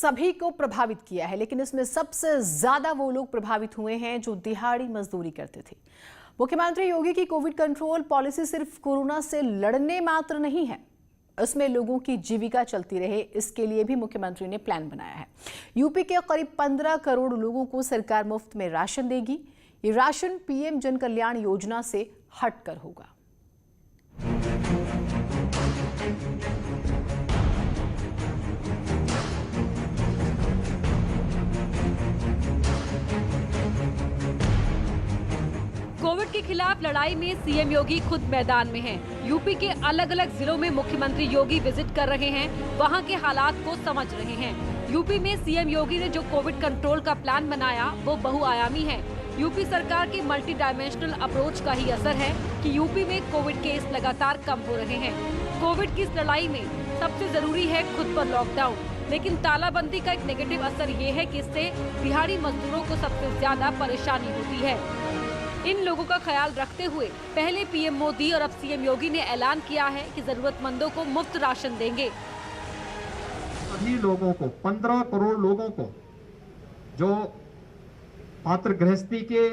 सभी को प्रभावित किया है, लेकिन इसमें सबसे ज्यादा वो लोग प्रभावित हुए हैं जो दिहाड़ी मजदूरी करते थे। मुख्यमंत्री योगी की कोविड कंट्रोल पॉलिसी सिर्फ कोरोना से लड़ने मात्र नहीं है, इसमें लोगों की जीविका चलती रहे, इसके लिए भी मुख्यमंत्री ने प्लान बनाया है। यूपी के करीब 15 करोड़ लोगों को सरकार मुफ्त में राशन देगी। ये राशन पीएम जन कल्याण योजना से हटकर होगा। कोविड के खिलाफ लड़ाई में सीएम योगी खुद मैदान में हैं। यूपी के अलग अलग जिलों में मुख्यमंत्री योगी विजिट कर रहे हैं, वहां के हालात को समझ रहे हैं। यूपी में सीएम योगी ने जो कोविड कंट्रोल का प्लान बनाया वो बहुआयामी है। यूपी सरकार की मल्टी डायमेंशनल अप्रोच का ही असर है कि यूपी में कोविड केस लगातार कम हो रहे हैं। कोविड की इस लड़ाई में सबसे जरूरी है खुद पर लॉकडाउन, लेकिन तालाबंदी का एक नेगेटिव असर ये है कि इससे दिहाड़ी मजदूरों को सबसे ज्यादा परेशानी होती है। इन लोगों का ख्याल रखते हुए पहले पीएम मोदी और अब सीएम योगी ने ऐलान किया है कि जरूरतमंदों को मुफ्त राशन देंगे। सभी लोगों को, 15 करोड़ लोगों को, जो पात्र गृहस्थी के,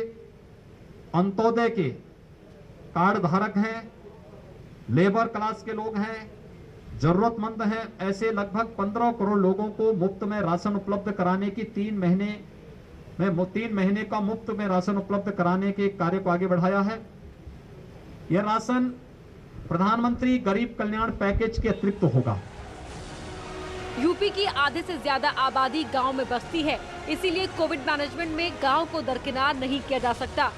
अंत्योदय के कार्ड धारक हैं, लेबर क्लास के लोग हैं, जरूरतमंद हैं, ऐसे लगभग 15 करोड़ लोगों को मुफ्त में राशन उपलब्ध कराने की 3 महीने का मुफ्त में राशन उपलब्ध कराने के कार्य को आगे बढ़ाया है। यह राशन प्रधानमंत्री गरीब कल्याण पैकेज के अतिरिक्त होगा। यूपी की आधे से ज्यादा आबादी गांव में बसती है, इसीलिए कोविड मैनेजमेंट में गांव को दरकिनार नहीं किया जा सकता।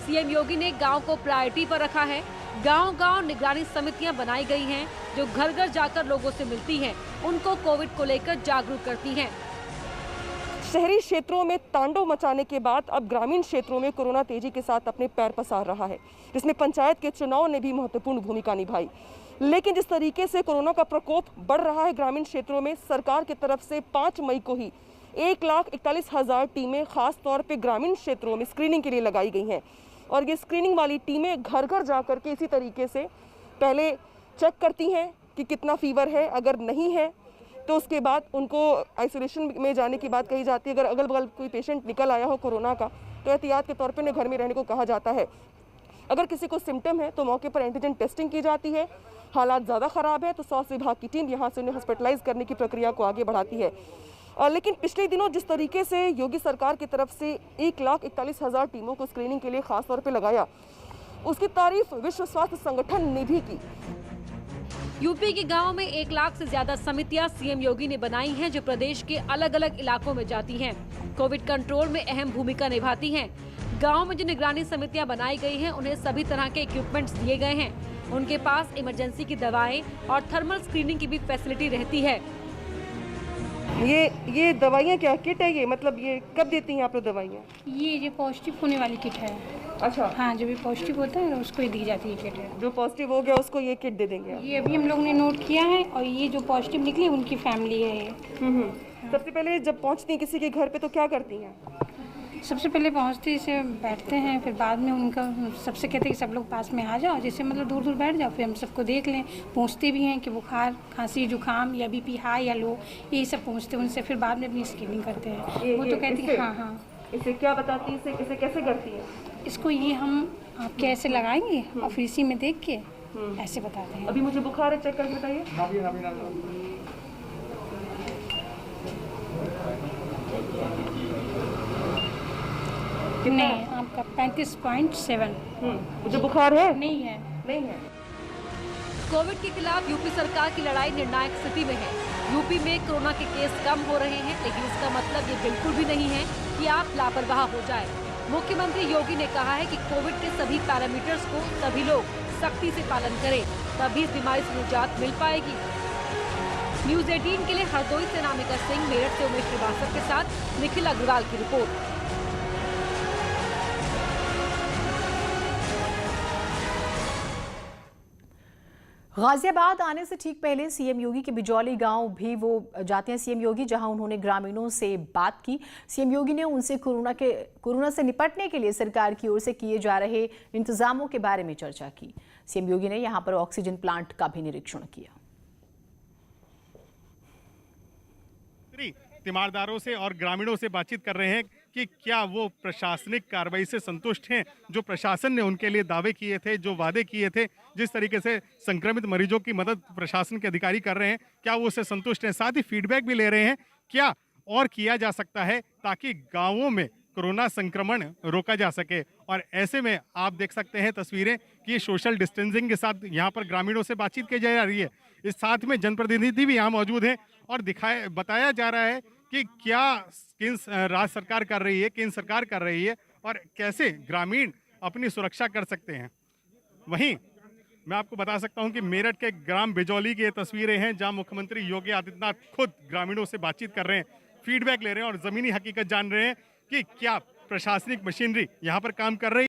सीएम योगी ने गांव को प्रायोरिटी पर रखा है। गांव-गांव निगरानी समितियां बनाई गई हैं, जो घर घर जाकर लोगों से मिलती हैं, उनको कोविड को लेकर जागरूक करती हैं। शहरी क्षेत्रों में तांडव मचाने के बाद अब ग्रामीण क्षेत्रों में कोरोना तेजी के साथ अपने पैर पसार रहा है, जिसमें पंचायत के चुनाव ने भी महत्वपूर्ण भूमिका निभाई। लेकिन जिस तरीके से कोरोना का प्रकोप बढ़ रहा है ग्रामीण क्षेत्रों में, सरकार की तरफ से 5 मई को ही 1,41,000 टीमें खास तौर पे ग्रामीण क्षेत्रों में स्क्रीनिंग के लिए लगाई गई हैं। और ये स्क्रीनिंग वाली टीमें घर घर जा कर के इसी तरीके से पहले चेक करती हैं कि कितना फीवर है, अगर नहीं है तो उसके बाद उनको आइसोलेशन में जाने की बात कही जाती है। अगर अगल बगल कोई पेशेंट निकल आया हो कोरोना का तो एहतियात के तौर पे उन्हें घर में रहने को कहा जाता है। अगर किसी को सिम्टम है तो मौके पर एंटीजन टेस्टिंग की जाती है। हालात ज़्यादा ख़राब है तो स्वास्थ्य विभाग की टीम यहाँ से उन्हें हॉस्पिटलाइज करने की प्रक्रिया को आगे बढ़ाती है। लेकिन पिछले दिनों जिस तरीके से योगी सरकार की तरफ से 1,41,000 टीमों को स्क्रीनिंग के लिए खास तौर पर लगाया, उसकी तारीफ विश्व स्वास्थ्य संगठन ने भी की। यूपी के गांव में 1 लाख से ज्यादा समितियां सीएम योगी ने बनाई हैं, जो प्रदेश के अलग अलग इलाकों में जाती हैं, कोविड कंट्रोल में अहम भूमिका निभाती हैं। गांव में जो निगरानी समितियां बनाई गई हैं, उन्हें सभी तरह के इक्विपमेंट्स दिए गए हैं। उनके पास इमरजेंसी की दवाएं और थर्मल स्क्रीनिंग की भी फैसिलिटी रहती है। ये दवाइयाँ क्या किट है? ये मतलब ये कब देती हैं आप लोग दवाइयाँ? ये पॉजिटिव होने वाली किट है। अच्छा, हाँ, जो भी पॉजिटिव होता है उसको ही दी जाती है किट है। जो पॉजिटिव हो गया उसको ये किट दे देंगे आप? ये अभी हम लोग ने नोट किया है, और ये जो पॉजिटिव निकली उनकी फैमिली है ये। सबसे पहले जब पहुंचती हैं किसी के घर पे तो क्या करती हैं? सबसे पहले पहुंचते से बैठते हैं, फिर बाद में उनका सबसे कहते हैं कि सब लोग पास में आ जाओ, जैसे मतलब दूर दूर बैठ जाओ, फिर हम सबको देख लें। पूछते भी हैं कि बुखार, खांसी, जुकाम या बीपी हाई या लो, यही सब पूछते हैं उनसे, फिर बाद में अपनी स्क्रीनिंग करते हैं। वो तो कहती है हाँ। इसे क्या बताती है? इसे कैसे करती है? इसको ये हम आपके ऐसे लगाएंगे और फिर इसी में देख के ऐसे बताते हैं। अभी मुझे बुखार है, चेक करके बताइए। नहीं, आपका 35.7। मुझे बुखार है? नहीं है। कोविड के खिलाफ यूपी सरकार की लड़ाई निर्णायक स्थिति में है। यूपी में कोरोना के केस कम हो रहे हैं, लेकिन इसका मतलब ये बिल्कुल भी नहीं है कि आप लापरवाह हो जाए। मुख्यमंत्री योगी ने कहा है कि कोविड के सभी पैरामीटर्स को सभी लोग सख्ती से पालन करें, तभी इस बीमारी से निजात मिल पाएगी। न्यूज़ 18 के लिए हरदोई से नामिका सिंह, मेरठ से उमेश श्रीवास्तव के साथ निखिल अग्रवाल की रिपोर्ट। गाजियाबाद आने से ठीक पहले सीएम योगी के बिजौली गांव भी वो जाते हैं सीएम योगी, जहां उन्होंने ग्रामीणों से बात की। सीएम योगी ने उनसे कोरोना से निपटने के लिए सरकार की ओर से किए जा रहे इंतजामों के बारे में चर्चा की। सीएम योगी ने यहां पर ऑक्सीजन प्लांट का भी निरीक्षण किया। तीमारदारों से और ग्रामीणों से बातचीत कर रहे हैं कि क्या वो प्रशासनिक कार्रवाई से संतुष्ट हैं। जो प्रशासन ने उनके लिए दावे किए थे, जो वादे किए थे, जिस तरीके से संक्रमित मरीजों की मदद प्रशासन के अधिकारी कर रहे हैं, क्या वो उससे संतुष्ट हैं। साथ ही फीडबैक भी ले रहे हैं क्या और किया जा सकता है ताकि गाँवों में कोरोना संक्रमण रोका जा सके। और ऐसे में आप देख सकते हैं तस्वीरें कि सोशल डिस्टेंसिंग के साथ यहाँ पर ग्रामीणों से बातचीत की जा रही है। इस साथ में जनप्रतिनिधि भी यहाँ मौजूद हैं और बताया जा रहा है कि क्या राज्य सरकार कर रही है, केंद्र सरकार कर रही है और कैसे ग्रामीण अपनी सुरक्षा कर सकते हैं। वहीं मैं आपको बता सकता हूं कि मेरठ के ग्राम बिजौली की ये तस्वीरें हैं जहां मुख्यमंत्री योगी आदित्यनाथ खुद ग्रामीणों से बातचीत कर रहे हैं, फीडबैक ले रहे हैं और जमीनी हकीकत जान रहे हैं कि क्या प्रशासनिक मशीनरी यहां पर काम कर रही है।